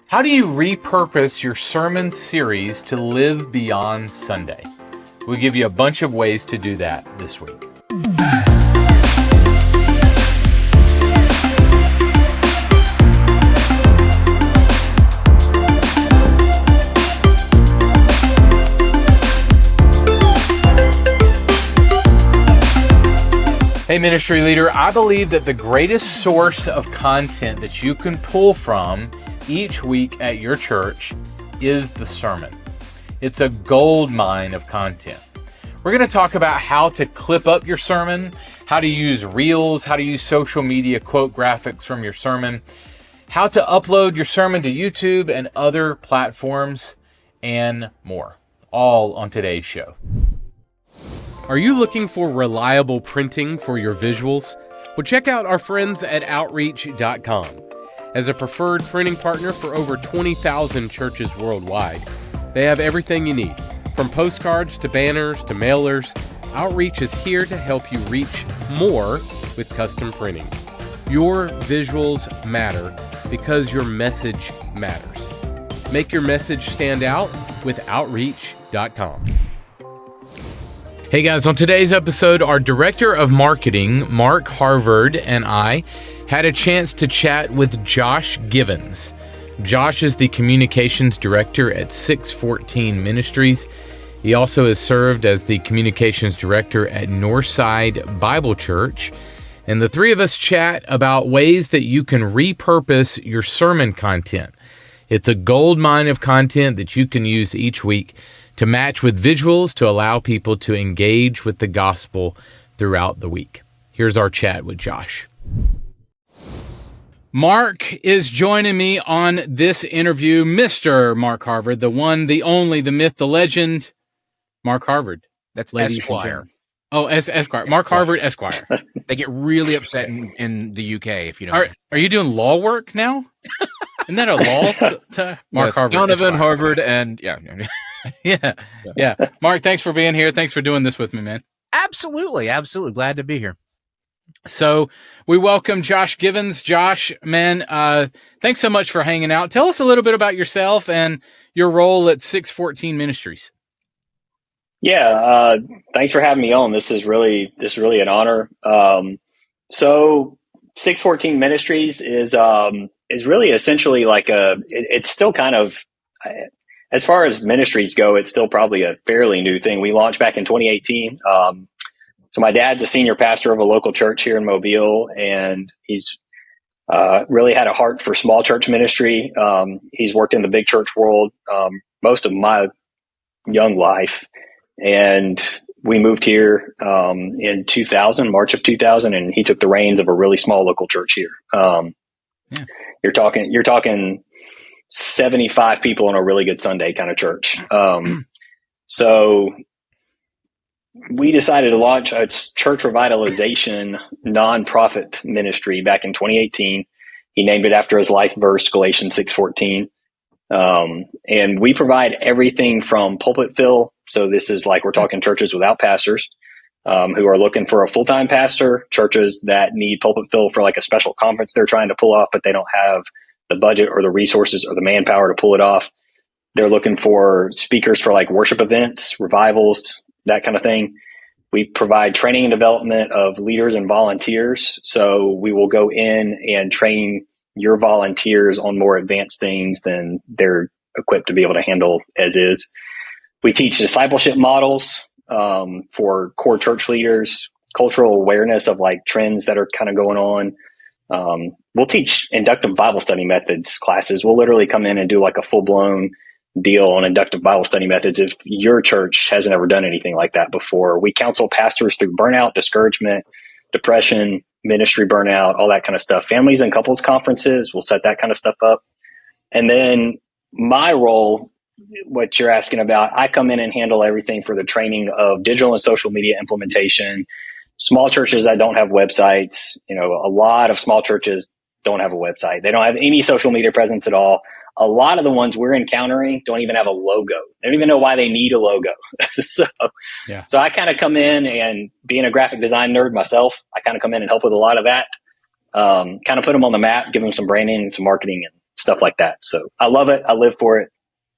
How do you repurpose your sermon series to live beyond Sunday? We'll give you a bunch of ways to do that this week. Hey, ministry leader, I believe that the greatest source of content that you can pull from each week at your church is the sermon. It's a gold mine of content. We're going to talk about how to clip up your sermon, how to use reels, how to use social media quote graphics from your sermon, how to upload your sermon to YouTube and other platforms, and more, all on today's show. Are you looking for reliable printing for your visuals? Well, check out our friends at outreach.com. As a preferred printing partner for over 20,000 churches worldwide, they have everything you need. From postcards to banners to mailers, Outreach is here to help you reach more with custom printing. Your visuals matter because your message matters. Make your message stand out with outreach.com. Hey guys, on today's episode, our Director of Marketing, Mark Harvard, and I had a chance to chat with Josh Givens. Josh is the Communications Director at 614 Ministries. He also has served as the Communications Director at Northside Bible Church. And the three of us chat about ways that you can repurpose your sermon content. It's a gold mine of content that you can use each week to match with visuals to allow people to engage with the gospel throughout the week. Here's our chat with Josh. Mark is joining me on this interview. Mr. Mark Harvard, the one, the only, the myth, the legend, Mark Harvard. That's Esquire. Oh, Esquire. Mark Harvard, Esquire. They get really upset in the UK if you don't. Are you doing law work now? Isn't that a law? Mark yes, Harvard. Donovan Esquire. Harvard and yeah. Yeah. Mark, thanks for being here. Thanks for doing this with me, man. Absolutely. Glad to be here. So we welcome Josh Givens. Josh, man, thanks so much for hanging out. Tell us a little bit about yourself and your role at 614 Ministries. Yeah, thanks for having me on. This is really an honor. So 614 Ministries is really essentially like it's still kind of, as far as ministries go, it's still probably a fairly new thing. We launched back in 2018. So my dad's a senior pastor of a local church here in Mobile, and he's really had a heart for small church ministry. He's worked in the big church world most of my young life. And we moved here in 2000, March of 2000, and he took the reins of a really small local church here. You're talking 75 people on a really good Sunday kind of church. So we decided to launch a church revitalization nonprofit ministry back in 2018. He named it after his life verse, Galatians 6:14. And we provide everything from pulpit fill. So this is like, we're talking churches without pastors, who are looking for a full-time pastor, churches that need pulpit fill for like a special conference they're trying to pull off, but they don't have the budget or the resources or the manpower to pull it off. They're looking for speakers for like worship events, revivals, that kind of thing. We provide training and development of leaders and volunteers. So we will go in and train your volunteers on more advanced things than they're equipped to be able to handle as is. We teach discipleship models for core church leaders, cultural awareness of like trends that are kind of going on. We'll teach inductive Bible study methods classes. We'll literally come in and do like a full-blown deal on inductive Bible study methods if your church hasn't ever done anything like that before. We counsel pastors through burnout, discouragement, depression, ministry burnout, all that kind of stuff. Families and couples conferences, we'll set that kind of stuff up. And then my role, what you're asking about, I come in and handle everything for the training of digital and social media implementation. Small churches that don't have websites, a lot of small churches don't have a website. They don't have any social media presence at all. A lot of the ones we're encountering don't even have a logo. They don't even know why they need a logo. So I kind of come in, and being a graphic design nerd myself, I kind of come in and help with a lot of that. Kind of put them on the map, give them some branding and some marketing, stuff like that. So I love it. I live for it.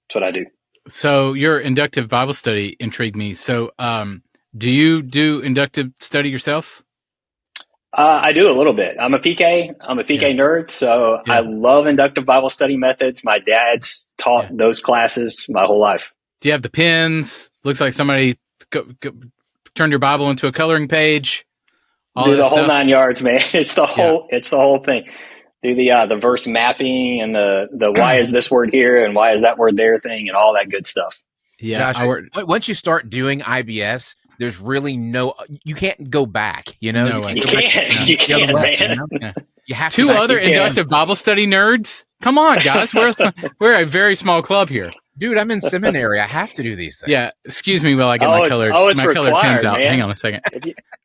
That's what I do. So your inductive Bible study intrigued me. So do you do inductive study yourself? I do a little bit. I'm a PK nerd, so I love inductive Bible study methods. My dad's taught those classes my whole life. Do you have the pins? Looks like somebody turned your Bible into a coloring page. Do the whole 9 yards, man. It's the whole thing. Do the verse mapping and the why is this word here and why is that word there thing and all that good stuff. Yeah. Josh, once you start doing IBS, there's really you can't go back, you know? No way. You can't, man. You know? You have Two other inductive Bible study nerds? Come on, guys. We're a very small club here. Dude, I'm in seminary. I have to do these things. Yeah, excuse me while I get my colored pins out. Man. Hang on a second.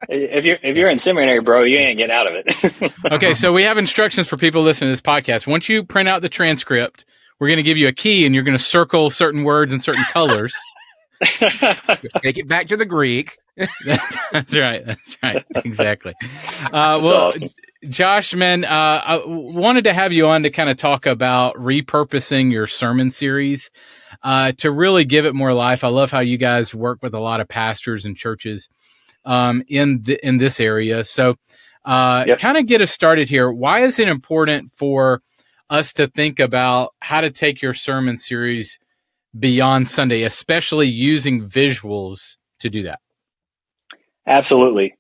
If you're in seminary, bro, you ain't getting out of it. Okay, so we have instructions for people listening to this podcast. Once you print out the transcript, we're going to give you a key, and you're going to circle certain words and certain colors. Take it back to the Greek. That's right. Exactly. Well, awesome. Josh, man, I wanted to have you on to kind of talk about repurposing your sermon series to really give it more life. I love how you guys work with a lot of pastors and churches in this area. So kind of get us started here. Why is it important for us to think about how to take your sermon series beyond Sunday, especially using visuals to do that? Absolutely.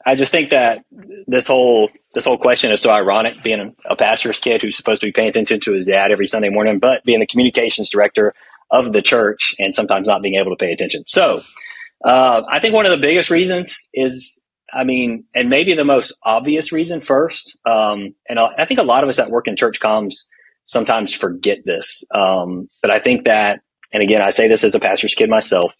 I just think that this whole question is so ironic, being a pastor's kid who's supposed to be paying attention to his dad every Sunday morning, but being the communications director of the church and sometimes not being able to pay attention. So I think one of the biggest reasons is, and maybe the most obvious reason first, and I think a lot of us that work in church comms sometimes forget this. But I think that, and again, I say this as a pastor's kid myself,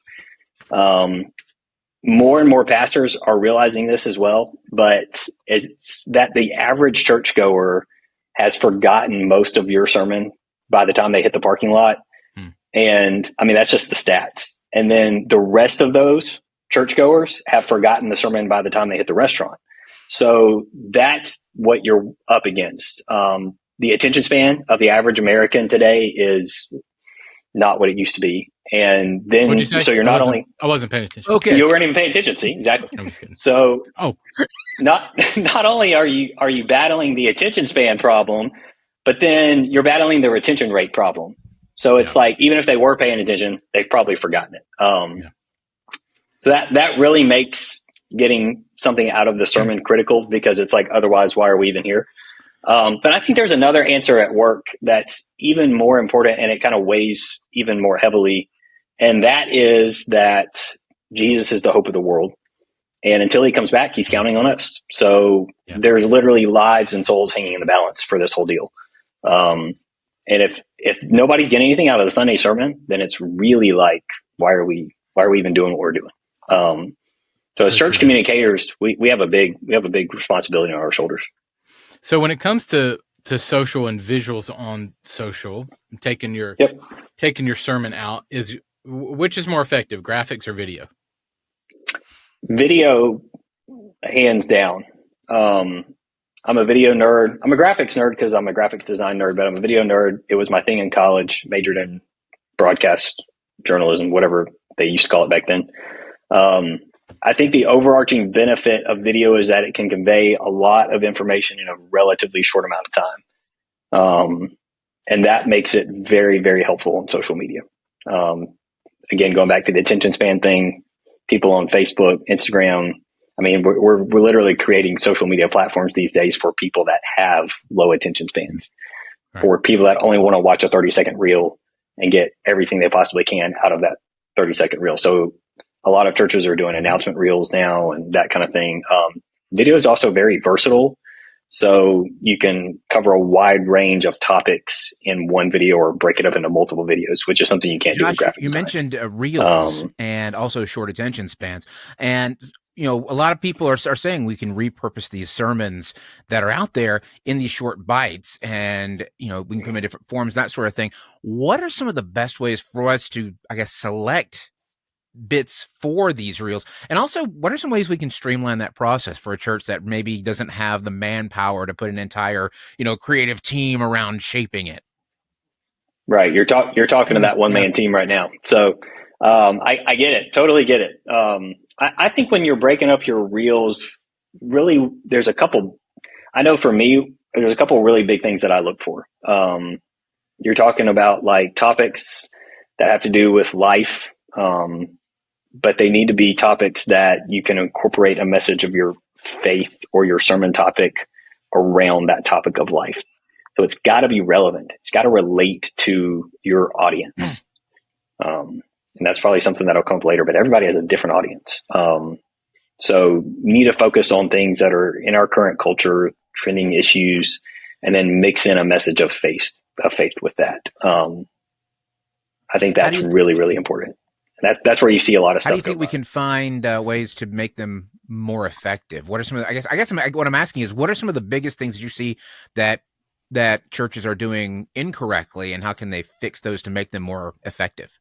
more and more pastors are realizing this as well, but it's that the average churchgoer has forgotten most of your sermon by the time they hit the parking lot. And that's just the stats. And then the rest of those churchgoers have forgotten the sermon by the time they hit the restaurant. So that's what you're up against. The attention span of the average American today is not what it used to be. And then, so you're I wasn't paying attention. Okay. You weren't even paying attention. See, exactly. I'm just kidding. So, not only are you battling the attention span problem, but then you're battling the retention rate problem. So it's like, even if they were paying attention, they've probably forgotten it. So that really makes getting something out of the sermon critical, because it's like, otherwise, why are we even here? But I think there's another answer at work that's even more important, and it kind of weighs even more heavily. And that is that Jesus is the hope of the world. And until he comes back, he's counting on us. So there's literally lives and souls hanging in the balance for this whole deal. And if nobody's getting anything out of the Sunday sermon, then it's really like, why are we even doing what we're doing? So as church communicators, we have a big responsibility on our shoulders. So when it comes to social and visuals on social, taking your sermon out, which is more effective, graphics or video? Video, hands down. I'm a video nerd. I'm a graphics nerd because I'm a graphics design nerd, but I'm a video nerd. It was my thing in college, majored in broadcast journalism, whatever they used to call it back then. I think the overarching benefit of video is that it can convey a lot of information in a relatively short amount of time. And that makes it very, very helpful on social media. Again, going back to the attention span thing, people on Facebook, Instagram, we're literally creating social media platforms these days for people that have low attention spans, for people that only want to watch a 30-second reel and get everything they possibly can out of that 30-second reel. So a lot of churches are doing announcement reels now and that kind of thing. Video is also very versatile. So you can cover a wide range of topics in one video or break it up into multiple videos, which is something you can't do with graphics. You mentioned reels and also short attention spans. And, a lot of people are saying we can repurpose these sermons that are out there in these short bites and, we can put them in different forms, that sort of thing. What are some of the best ways for us to, select bits for these reels? And also, what are some ways we can streamline that process for a church that maybe doesn't have the manpower to put an entire, creative team around shaping it? Right. You're talking to that one man team right now. So, I get it. Totally get it. I think when you're breaking up your reels, really, there's a couple, I know for me, there's a couple really big things that I look for. You're talking about like topics that have to do with life. But they need to be topics that you can incorporate a message of your faith or your sermon topic around that topic of life. So it's got to be relevant. It's got to relate to your audience. And that's probably something that'll come up later, but everybody has a different audience. So you need to focus on things that are in our current culture, trending issues, and then mix in a message of faith with that. I think that's really, really important. That's where you see a lot of stuff. How do you think we can find ways to make them more effective? What are some of the, I guess what I'm asking is, what are some of the biggest things that you see that churches are doing incorrectly, and how can they fix those to make them more effective?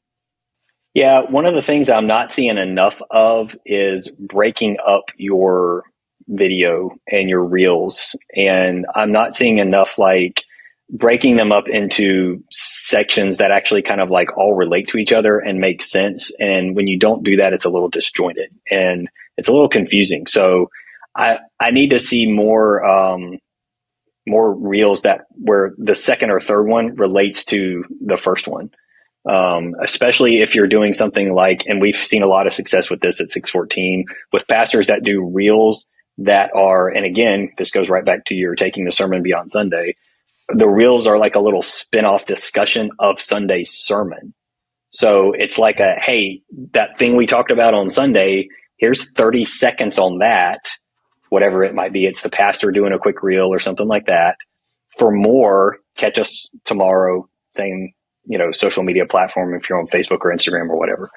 Yeah, one of the things I'm not seeing enough of is breaking up your video and your reels. And I'm not seeing enough like breaking them up into sections that actually kind of like all relate to each other and make sense. And when you don't do that, it's a little disjointed and it's a little confusing. So I need to see more reels where the second or third one relates to the first one. Especially if you're doing something like, and we've seen a lot of success with this at 614 with pastors that do reels that are, and again, this goes right back to your taking the sermon beyond Sunday. The reels are like a little spin-off discussion of Sunday's sermon. So it's like hey, that thing we talked about on Sunday, here's 30 seconds on that, whatever it might be. It's the pastor doing a quick reel or something like that. For more, catch us tomorrow, same, social media platform, if you're on Facebook or Instagram or whatever.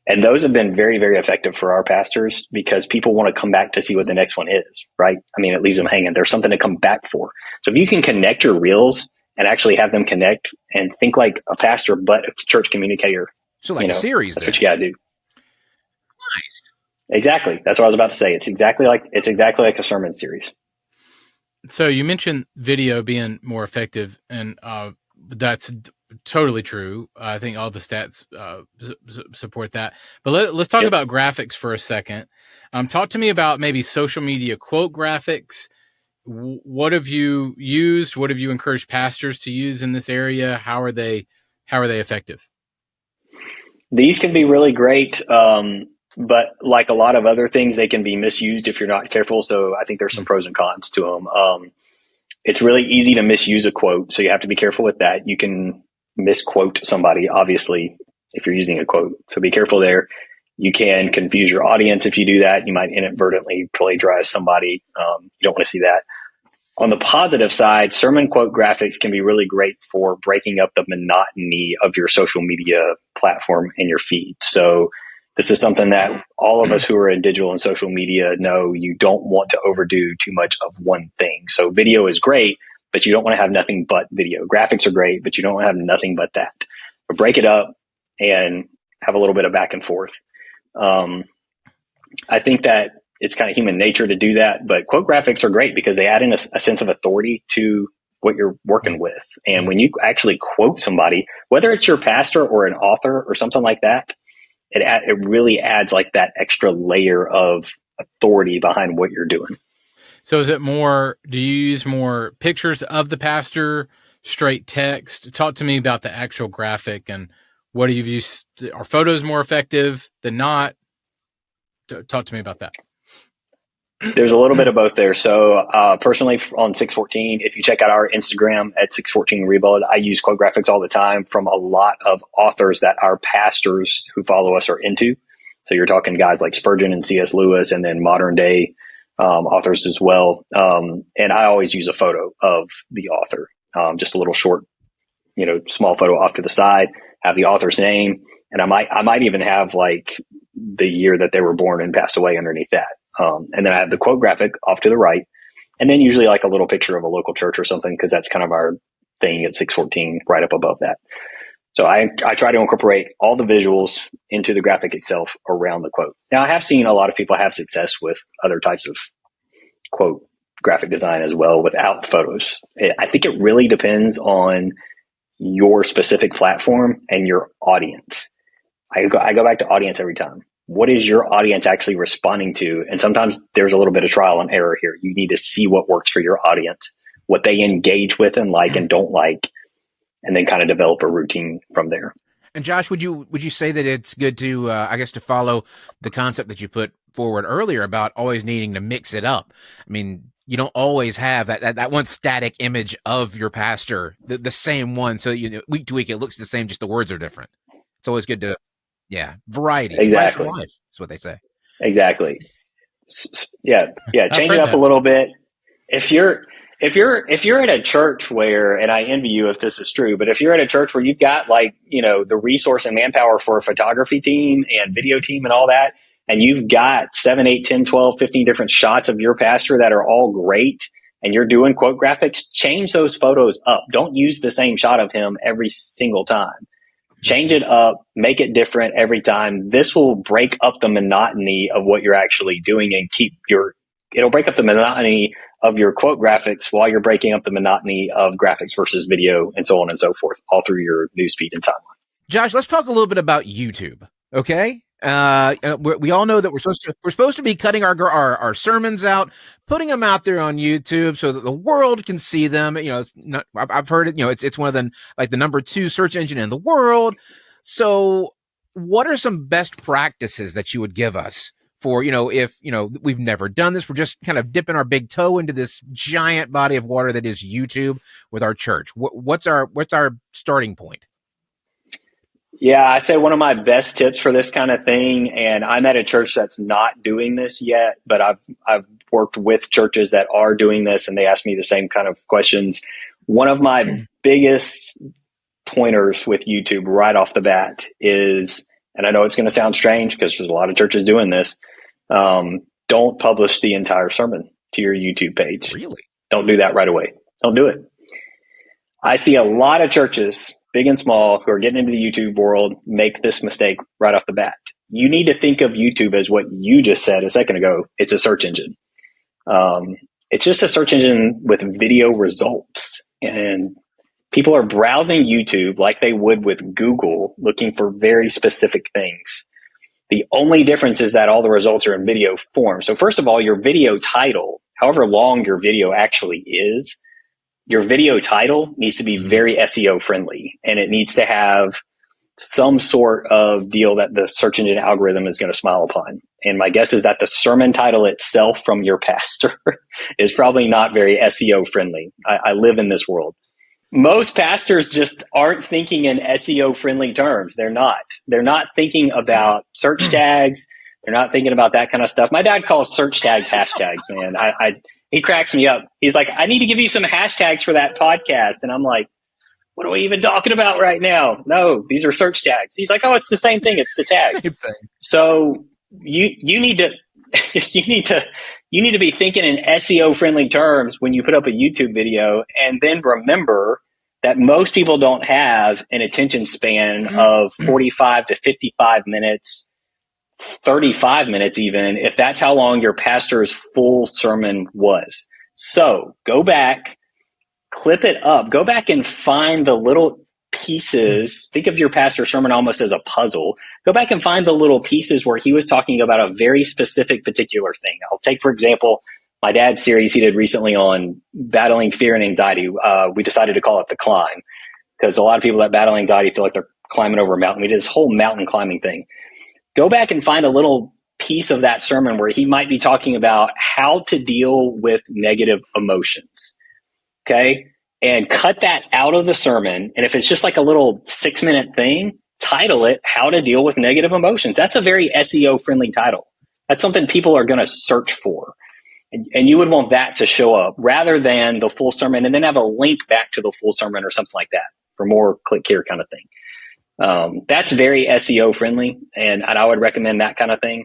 And those have been very, very effective for our pastors because people want to come back to see what the next one is, right? I mean, it leaves them hanging. There's something to come back for. So if you can connect your reels and actually have them connect and think like a pastor, but a church communicator. So like a series. That's what you got to do. Nice. Exactly. That's what I was about to say. It's exactly like a sermon series. So you mentioned video being more effective, and that's totally true. I think all the stats support that. But let's talk about graphics for a second. Talk to me about maybe social media quote graphics. What have you used? What have you encouraged pastors to use in this area? How are they effective? These can be really great, but like a lot of other things, they can be misused if you're not careful. So I think there's some pros and cons to them. It's really easy to misuse a quote, so you have to be careful with that. You can misquote somebody, obviously, if you're using a quote. So be careful there. You can confuse your audience if you do that. You might inadvertently plagiarize somebody. You don't want to see that. On the positive side, sermon quote graphics can be really great for breaking up the monotony of your social media platform and your feed. So this is something that all of us who are in digital and social media know you don't want to overdo too much of one thing. So video is great, but you don't want to have nothing but video. Graphics are great, but you don't want to have nothing but that. But break it up and have a little bit of back and forth. I think that it's kind of human nature to do that, but quote graphics are great because they add in a sense of authority to what you're working with. And when you actually quote somebody, whether it's your pastor or an author or something like that, it really adds like that extra layer of authority behind what you're doing. So is it more, do you use more pictures of the pastor, straight text? Talk to me about the actual graphic and what do you use? Are photos more effective than not? Talk to me about that. There's a little bit of both there. So personally on 614, if you check out our Instagram at 614 Rebuild, I use quote graphics all the time from a lot of authors that our pastors who follow us are into. So you're talking guys like Spurgeon and C.S. Lewis, and then modern day authors as well. And I always use a photo of the author, just a little short, small photo off to the side, have the author's name. And I might even have like the year that they were born and passed away underneath that. And then I have the quote graphic off to the right, and then usually like a little picture of a local church or something, because that's kind of our thing at 614 right up above that. So I try to incorporate all the visuals into the graphic itself around the quote. Now, I have seen a lot of people have success with other types of quote graphic design as well without photos. I think it really depends on your specific platform and your audience. I go back to audience every time. What is your audience actually responding to? And sometimes there's a little bit of trial and error here. You need to see what works for your audience, what they engage with and like and don't like, and then kind of develop a routine from there. And Josh, would you say that it's good to, I guess, to follow the concept that you put forward earlier about always needing to mix it up? I mean, you don't always have that one static image of your pastor, the same one. So, week to week, it looks the same, just the words are different. It's always good to, variety. Exactly. Life, that's what they say. Exactly. Yeah. Change it up a little bit. If you're at a church where, and I envy you if this is true, but if you're at a church where you've got the resource and manpower for a photography team and video team and all that, and you've got 7, 8, 10, 12, 15 different shots of your pastor that are all great, and you're doing quote graphics, change those photos up. Don't use the same shot of him every single time. Change it up, make it different every time. This will break up the monotony of what you're actually doing and it'll break up the monotony of your quote graphics while you're breaking up the monotony of graphics versus video and so on and so forth, all through your newsfeed and timeline. Josh, let's talk a little bit about YouTube. Okay. We all know that we're supposed to be cutting our sermons out, putting them out there on YouTube so that the world can see them. I've heard it. It's one of the number 2 search engine in the world. So, what are some best practices that you would give us for if we've never done this, we're just kind of dipping our big toe into this giant body of water that is YouTube with our church? What's our starting point? Yeah, I say one of my best tips for this kind of thing, and I'm at a church that's not doing this yet, but I've worked with churches that are doing this, and they ask me the same kind of questions. One of my biggest pointers with YouTube right off the bat is, and I know it's going to sound strange because there's a lot of churches doing this, don't publish the entire sermon to your YouTube page. Really? Don't do that right away. Don't do it. I see a lot of churches, big and small, who are getting into the YouTube world, make this mistake right off the bat. You need to think of YouTube as what you just said a second ago. It's a search engine. It's just a search engine with video results. And people are browsing YouTube like they would with Google, looking for very specific things. The only difference is that all the results are in video form. So first of all, your video title, however long your video actually is, your video title needs to be very SEO friendly, and it needs to have some sort of deal that the search engine algorithm is going to smile upon. And my guess is that the sermon title itself from your pastor is probably not very SEO friendly. I live in this world. Most pastors just aren't thinking in SEO friendly terms. They're not thinking about search tags. They're not thinking about that kind of stuff. My dad calls search tags hashtags, man. He cracks me up. He's like, I need to give you some hashtags for that podcast. And I'm like, what are we even talking about right now? No, these are search tags. He's like, oh, it's the same thing. It's the tags. Same thing. So you need to you need to be thinking in SEO friendly terms when you put up a YouTube video, and then remember that most people don't have an attention span of 45 to 55 minutes, 35 minutes even, if that's how long your pastor's full sermon was. So go back, clip it up, go back and find the little pieces. Think of your pastor's sermon almost as a puzzle. Go back and find the little pieces where he was talking about a very specific particular thing. I'll take, for example, my dad's series he did recently on battling fear and anxiety. We decided to call it The Climb because a lot of people that battle anxiety feel like they're climbing over a mountain. We did this whole mountain climbing thing. Go back and find a little piece of that sermon where he might be talking about how to deal with negative emotions. Okay. And cut that out of the sermon. And if it's just like a little 6-minute thing, title it, How to Deal with Negative Emotions. That's a very SEO friendly title. That's something people are going to search for. And you would want that to show up rather than the full sermon and then have a link back to the full sermon or something like that for more click here kind of thing. That's very SEO friendly. And I would recommend that kind of thing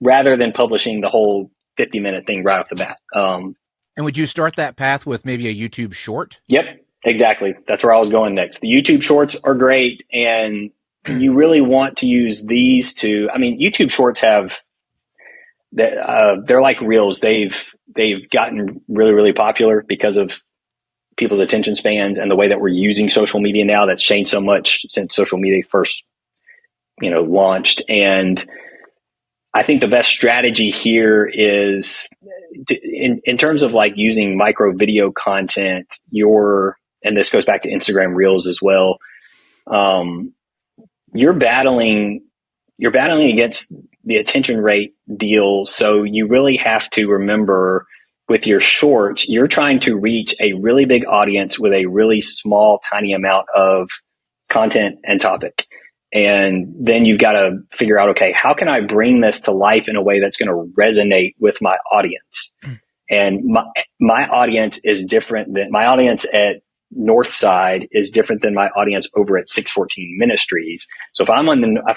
rather than publishing the whole 50-minute thing right off the bat. And would you start that path with maybe a YouTube short? Yep. Exactly. That's where I was going next. The YouTube shorts are great, and you really want to use these to, I mean, YouTube shorts have, they're like reels. They've gotten really, really popular because of people's attention spans and the way that we're using social media now. That's changed so much since social media first, launched. And I think the best strategy here is in terms of like using micro video content, and this goes back to Instagram Reels as well. You're battling against the attention rate deal. So you really have to remember with your shorts, you're trying to reach a really big audience with a really small, tiny amount of content and topic. And then you've got to figure out, okay, how can I bring this to life in a way that's going to resonate with my audience? And my audience is different than my audience at Northside is different than my audience over at 614 Ministries. So if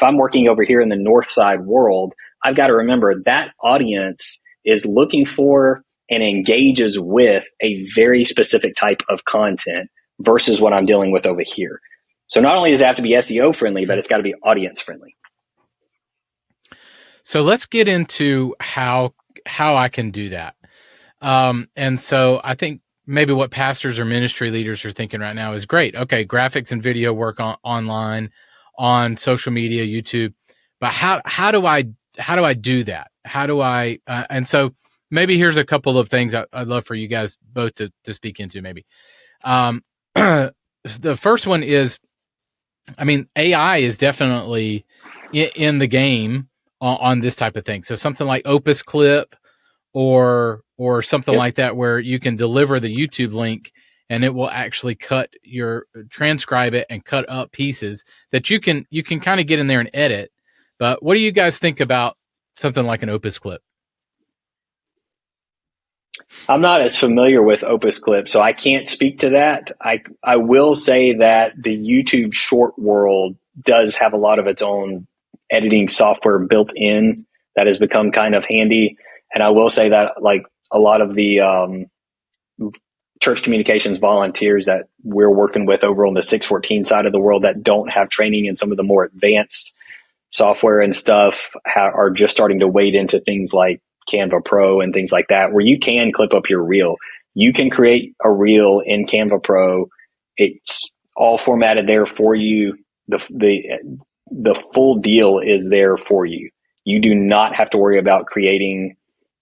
I'm working over here in the Northside world, I've got to remember that audience is looking for and engages with a very specific type of content versus what I'm dealing with over here. So not only does it have to be SEO friendly, but it's got to be audience friendly. So let's get into how I can do that. And so I think maybe what pastors or ministry leaders are thinking right now is great. Okay, graphics and video work online, on social media, YouTube. But how do I do that? How do I? And so maybe here's a couple of things I'd love for you guys both to speak into. Maybe the first one is, I mean, AI is definitely in the game on this type of thing. So something like Opus Clip or something like that, where you can deliver the YouTube link and it will actually transcribe it and cut up pieces that you can kind of get in there and edit. But what do you guys think about something like an Opus Clip? I'm not as familiar with Opus Clip, so I can't speak to that. I will say that the YouTube short world does have a lot of its own editing software built in that has become kind of handy. And I will say that like a lot of the church communications volunteers that we're working with over on the 614 side of the world that don't have training in some of the more advanced software and stuff are just starting to wade into things like Canva Pro and things like that, where you can clip up your reel. You can create a reel in Canva Pro. It's all formatted there for you. The full deal is there for you. You do not have to worry about creating,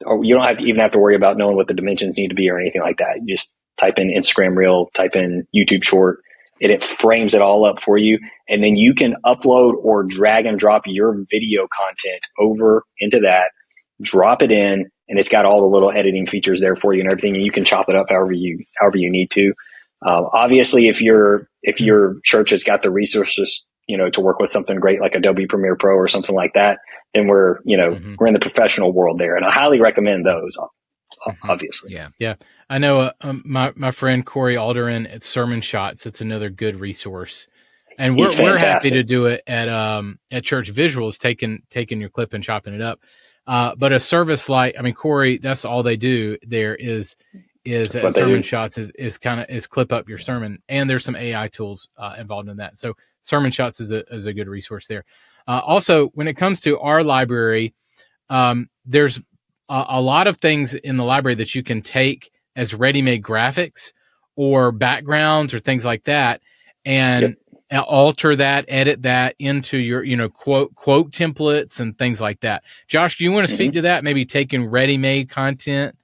or you don't even have to worry about knowing what the dimensions need to be or anything like that. You just type in Instagram Reel, type in YouTube Short, and it frames it all up for you. And then you can upload or drag and drop your video content over into that, drop it in, and it's got all the little editing features there for you and everything. And you can chop it up however you need to. Obviously, if your church has got the resources, to work with something great like Adobe Premiere Pro or something like that, then we're in the professional world there. And I highly recommend those, obviously. Yeah. I know my friend Corey Alderin at Sermon Shots. It's another good resource. And we're happy to do it at Church Visuals, taking your clip and chopping it up. But a service like, Corey, that's all they do there is at Sermon Shots is clip up your sermon, and there's some AI tools involved in that. So Sermon Shots is a good resource there. Also, when it comes to our library, there's a lot of things in the library that you can take as ready-made graphics or backgrounds or things like that, and alter that, edit that into your, quote templates and things like that. Josh, do you want to speak to that? Maybe taking ready-made content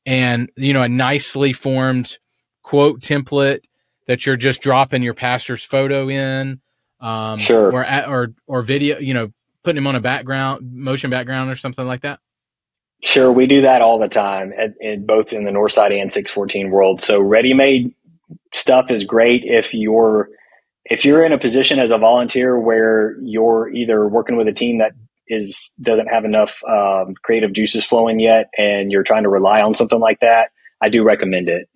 and, a nicely formed quote template that you're just dropping your pastor's photo in, sure, or video, putting him on a motion background or something like that. Sure. We do that all the time both in the Northside and 614 world. So ready-made stuff is great if you're in a position as a volunteer where you're either working with a team that doesn't have enough creative juices flowing yet, and you're trying to rely on something like that. I do recommend it.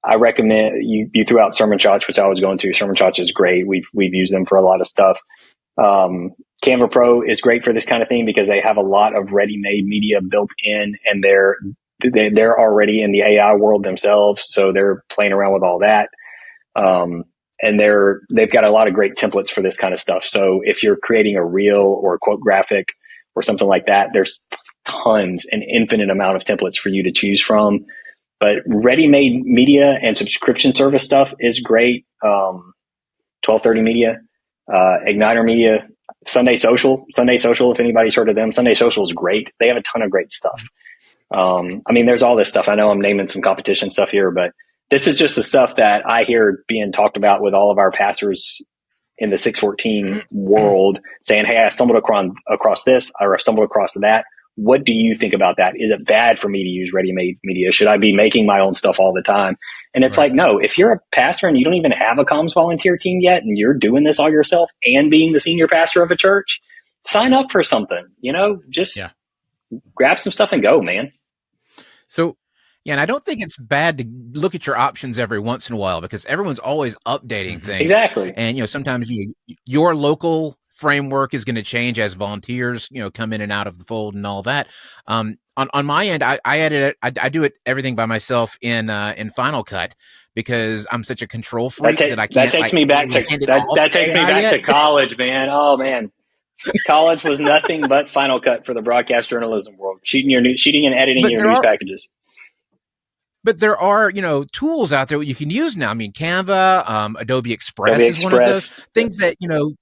I recommend you threw out Sermon Shots, which I was going to. Sermon Shots is great. We've used them for a lot of stuff. Canva Pro is great for this kind of thing because they have a lot of ready-made media built in, and they're already in the AI world themselves, so they're playing around with all that. And they've got a lot of great templates for this kind of stuff. So if you're creating a reel or a quote graphic or something like that, there's tons, an infinite amount of templates for you to choose from. But ready-made media and subscription service stuff is great. 1230 Media, Igniter Media, Sunday Social. If anybody's heard of them, Sunday Social is great. They have a ton of great stuff. I mean, there's all this stuff. I know I'm naming some competition stuff here, but this is just the stuff that I hear being talked about with all of our pastors in the 614 world, saying, hey, I stumbled across this, or I stumbled across that. What do you think about that? Is it bad for me to use ready-made media? Should I be making my own stuff all the time? And it's like, no, if you're a pastor and you don't even have a comms volunteer team yet, and you're doing this all yourself and being the senior pastor of a church, sign up for something, just grab some stuff and go, man. So, and I don't think it's bad to look at your options every once in a while, because everyone's always updating things. Exactly. And, sometimes your local framework is going to change as volunteers, come in and out of the fold and all that. On my end, I edit it. I do it everything by myself in Final Cut, because I'm such a control freak that I can't. That takes me back to college, man. Oh man. College was nothing but Final Cut for the broadcast journalism world. Shooting and editing your news packages. But there are, tools out there that you can use now. I mean, Canva, Adobe Express is one of those things that,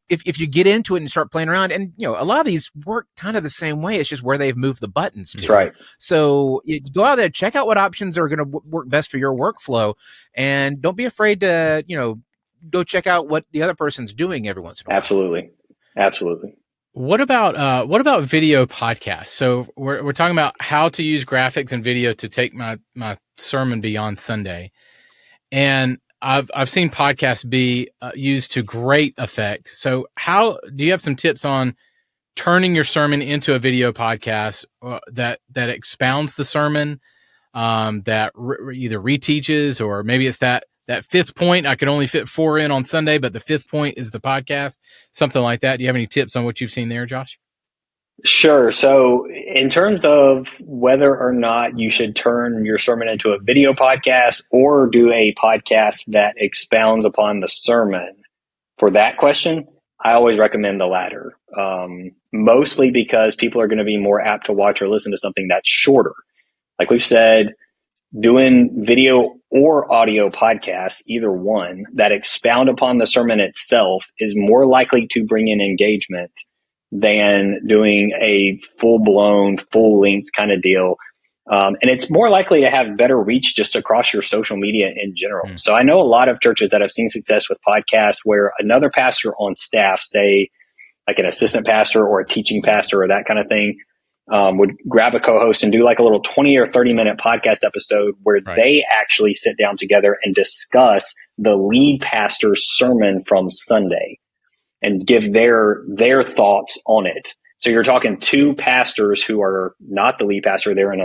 if you get into it and start playing around, and, a lot of these work kind of the same way. It's just where they've moved the buttons to. That's right. So you go out there, check out what options are going to work best for your workflow, and don't be afraid to, go check out what the other person's doing every once in a while. Absolutely. What about video podcasts? So we're talking about how to use graphics and video to take my sermon beyond Sunday, and I've seen podcasts be used to great effect. So how do you have some tips on turning your sermon into a video podcast that expounds the sermon, that either reteaches, or maybe it's that fifth point I could only fit 4 in on Sunday, but the fifth point is the podcast, something like that. Do you have any tips on what you've seen there, Josh? Sure. So in terms of whether or not you should turn your sermon into a video podcast or do a podcast that expounds upon the sermon, for that question, I always recommend the latter, mostly because people are going to be more apt to watch or listen to something that's shorter. Like we've said, doing video or audio podcasts, either one, that expound upon the sermon itself is more likely to bring in engagement than doing a full-blown, full-length kind of deal. And it's more likely to have better reach just across your social media in general. So I know a lot of churches that have seen success with podcasts where another pastor on staff, say like an assistant pastor or a teaching pastor or that kind of thing, would grab a co-host and do like a little 20 or 30-minute podcast episode where they actually sit down together and discuss the lead pastor's sermon from Sunday and give their thoughts on it. So you're talking 2 pastors who are not the lead pastor; they're in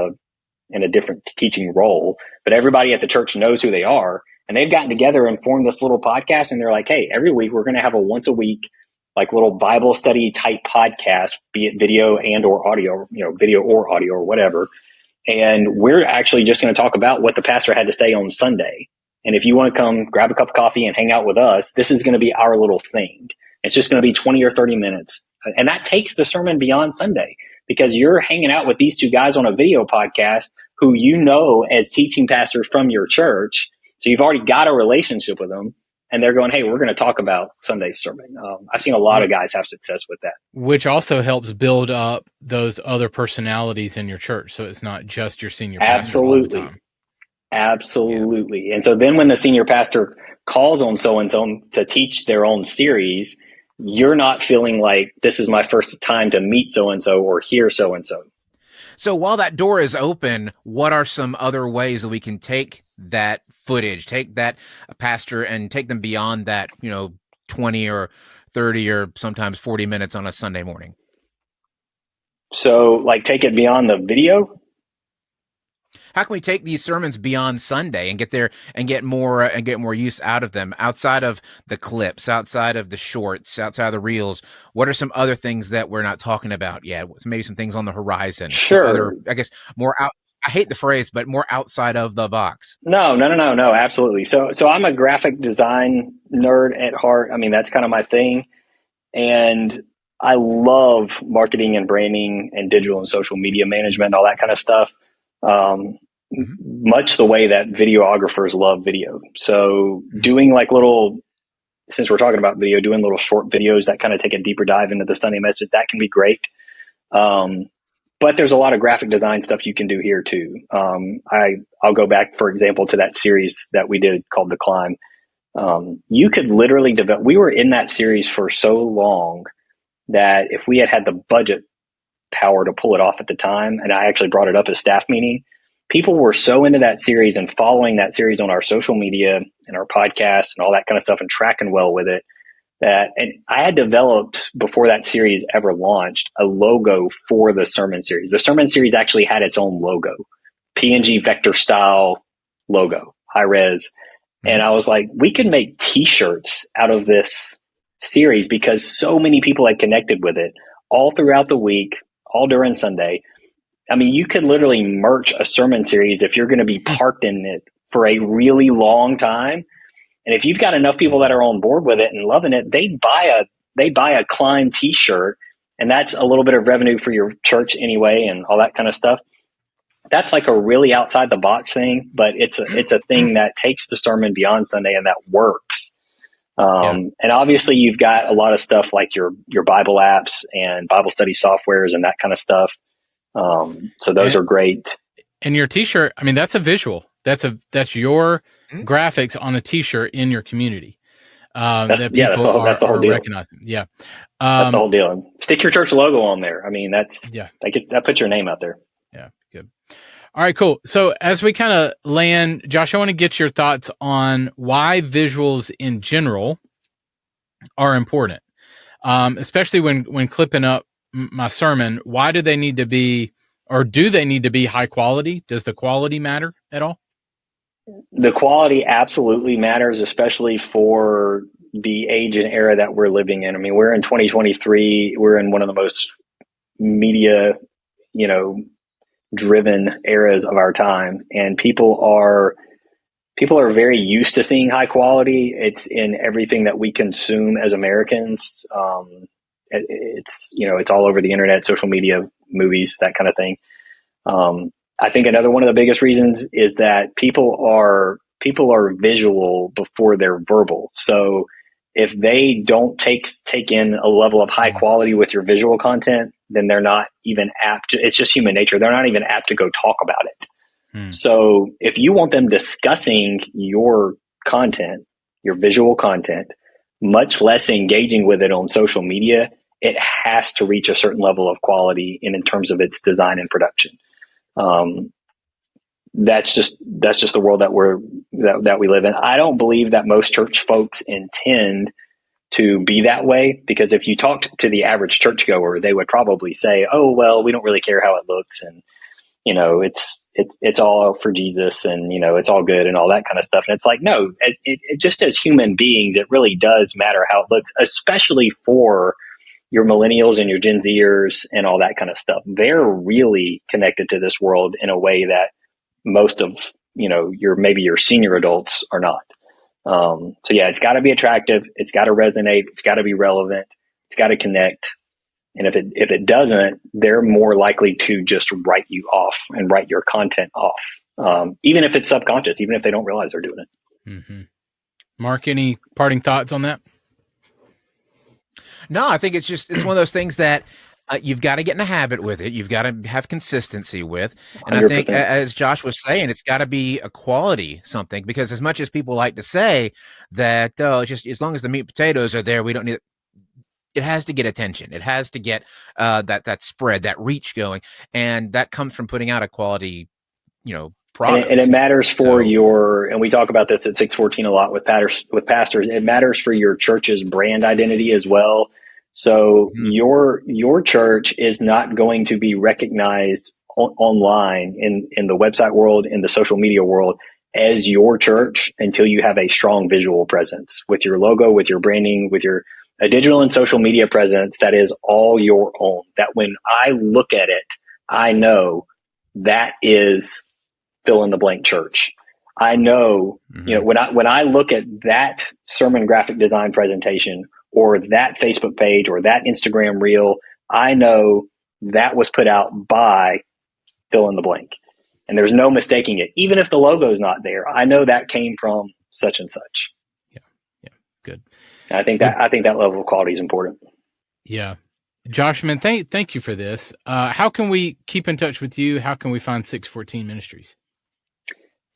a different teaching role, but everybody at the church knows who they are, and they've gotten together and formed this little podcast. And they're like, "Hey, every week we're going to have a once a week, like little Bible study type podcast, be it video and or audio, video or audio or whatever. And we're actually just going to talk about what the pastor had to say on Sunday. And if you want to come grab a cup of coffee and hang out with us, this is going to be our little thing. It's just going to be 20 or 30 minutes. And that takes the sermon beyond Sunday, because you're hanging out with these 2 guys on a video podcast who as teaching pastors from your church. So you've already got a relationship with them. And they're going, hey, we're going to talk about Sunday's sermon. I've seen a lot of guys have success with that. Which also helps build up those other personalities in your church. So it's not just your senior pastor all the time. Absolutely. Yeah. And so then when the senior pastor calls on so-and-so to teach their own series, you're not feeling like this is my first time to meet so-and-so or hear so-and-so. So while that door is open, what are some other ways that we can take that footage, take that pastor and take them beyond that, 20 or 30 or sometimes 40 minutes on a Sunday morning? So like take it beyond the video? How can we take these sermons beyond Sunday and get there and get more use out of them, outside of the clips, outside of the shorts, outside of the reels? What are some other things that we're not talking about yet? Maybe some things on the horizon. Sure. Other, I guess, more I hate the phrase, but more outside of the box. No, absolutely. So I'm a graphic design nerd at heart. I mean, that's kind of my thing. And I love marketing and branding and digital and social media management, all that kind of stuff. Much the way that videographers love video. So doing like since we're talking about video, doing little short videos that kind of take a deeper dive into the Sunday message, that can be great. But there's a lot of graphic design stuff you can do here too. I'll go back, for example, to that series that we did called The Climb. You could literally we were in that series for so long that if we had the budget power to pull it off at the time, and I actually brought it up at a staff meeting, people were so into that series and following that series on our social media and our podcast and all that kind of stuff and tracking well with it, and I had developed, before that series ever launched, a logo for the sermon series. The sermon series actually had its own logo, PNG vector style logo, high res. And I was like, we could make t-shirts out of this series because so many people had connected with it all throughout the week, all during Sunday. I mean, you could literally merch a sermon series if you're going to be parked in it for a really long time. And if you've got enough people that are on board with it and loving it, they buy a Climb t-shirt, and that's a little bit of revenue for your church anyway, and all that kind of stuff. That's like a really outside the box thing, but it's a thing that takes the sermon beyond Sunday and that works. And obviously you've got a lot of stuff like your Bible apps and Bible study softwares and that kind of stuff. So those are great. And your t-shirt, I mean, that's a visual. That's your graphics on a t-shirt in your community. That's the whole deal. Recognizing. Yeah. That's the whole deal. And stick your church logo on there. I mean, that puts your name out there. Yeah. Good. All right, cool. So as we kind of land, Josh, I want to get your thoughts on why visuals in general are important, especially when clipping up my sermon. Why do they need to be, or do they need to be high quality? Does the quality matter at all? The quality absolutely matters, especially for the age and era that we're living in. I mean, we're in 2023. We're in one of the most media, driven eras of our time, and people are very used to seeing high quality. It's in everything that we consume as Americans. It's all over the internet, social media, movies, that kind of thing. I think another one of the biggest reasons is that people are visual before they're verbal. So if they don't take in a level of high quality with your visual content, then they're not even apt. It's just human nature. They're not even apt to go talk about it. So if you want them discussing your content, your visual content, much less engaging with it on social media, it has to reach a certain level of quality in terms of its design and production. That's just the world that we live in. I don't believe that most church folks intend to be that way, because if you talked to the average churchgoer, they would probably say, "Oh, well, we don't really care how it looks, and it's all for Jesus, and it's all good and all that kind of stuff." And it's like, no, it just as human beings, it really does matter how it looks, especially for your millennials and your Gen Zers and all that kind of stuff. They're really connected to this world in a way that most of your senior adults are not. So yeah, it's got to be attractive. It's got to resonate. It's got to be relevant. It's got to connect. And if it doesn't, they're more likely to just write you off and write your content off, even if it's subconscious, even if they don't realize they're doing it. Mm-hmm. Mark, any parting thoughts on that? No, I think it's one of those things that you've got to get in a habit with it. You've got to have consistency with. And 100%. I think, as Josh was saying, it's got to be a quality something, because as much as people like to say that, it's just as long as the meat and potatoes are there, we don't need it. It has to get attention. It has to get that spread, that reach going. And that comes from putting out a quality, product. And it matters for and we talk about this at 614 a lot with pastors, it matters for your church's brand identity as well. So your church is not going to be recognized online in the website world, in the social media world, as your church until you have a strong visual presence with your logo, with your branding, with a digital and social media presence that is all your own. That when I look at it, I know that is fill in the blank church. I know, when I look at that sermon graphic design presentation or that Facebook page or that Instagram reel, I know that was put out by fill in the blank. And there's no mistaking it. Even if the logo is not there, I know that came from such and such. Yeah. Good. And I think that level of quality is important. Yeah. Josh, man, thank you for this. How can we keep in touch with you? How can we find 614 Ministries?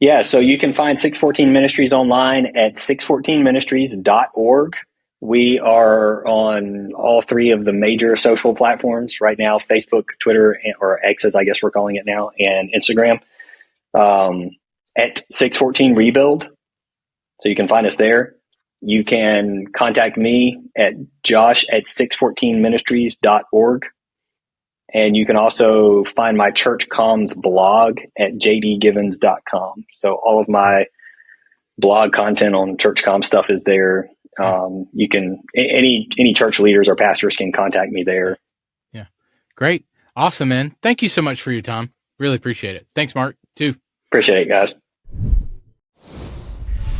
Yeah, so you can find 614 Ministries online at 614ministries.org. We are on all three of the major social platforms right now: Facebook, Twitter, or X, as I guess we're calling it now, and Instagram, at 614 Rebuild. So you can find us there. You can contact me at josh@614ministries.org. And you can also find my church comms blog at jdgivens.com. So all of my blog content on church comm stuff is there. You can, any church leaders or pastors can contact me there. Yeah. Great. Awesome, man. Thank you so much for your time. Really appreciate it. Thanks, Mark, too. Appreciate it, guys.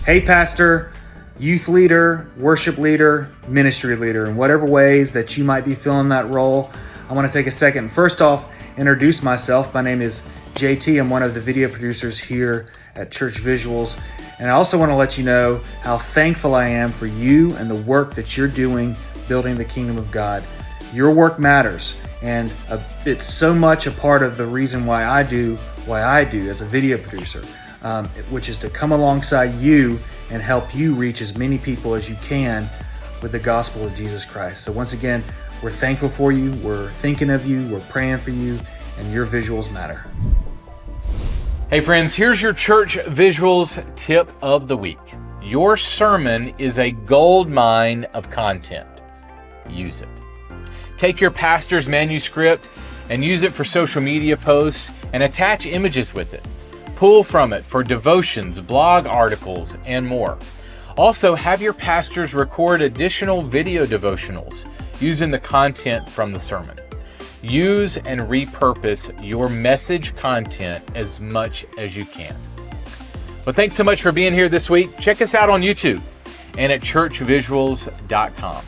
Hey, pastor, youth leader, worship leader, ministry leader, in whatever ways that you might be filling that role, I want to take a second. First off, introduce myself. My name is JT. I'm one of the video producers here at Church Visuals. And I also want to let you know how thankful I am for you and the work that you're doing building the kingdom of God. Your work matters, and it's so much a part of the reason why I do as a video producer, which is to come alongside you and help you reach as many people as you can with the gospel of Jesus Christ. So once again, we're thankful for you, we're thinking of you, we're praying for you, and your visuals matter. Hey friends, here's your Church Visuals tip of the week. Your sermon is a gold mine of content. Use it. Take your pastor's manuscript and use it for social media posts and attach images with it. Pull from it for devotions, blog articles, and more. Also, have your pastors record additional video devotionals using the content from the sermon. Use and repurpose your message content as much as you can. Well, thanks so much for being here this week. Check us out on YouTube and at churchvisuals.com.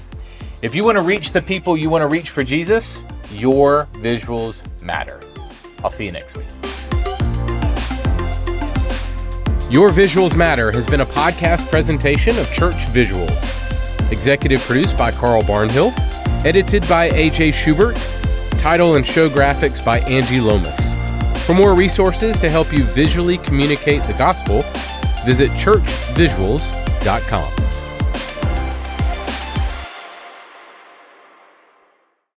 If you want to reach the people you want to reach for Jesus, your visuals matter. I'll see you next week. Your Visuals Matter has been a podcast presentation of Church Visuals. Executive produced by Carl Barnhill. Edited by A.J. Schubert. Title and show graphics by Angie Lomas. For more resources to help you visually communicate the gospel, visit churchvisuals.com.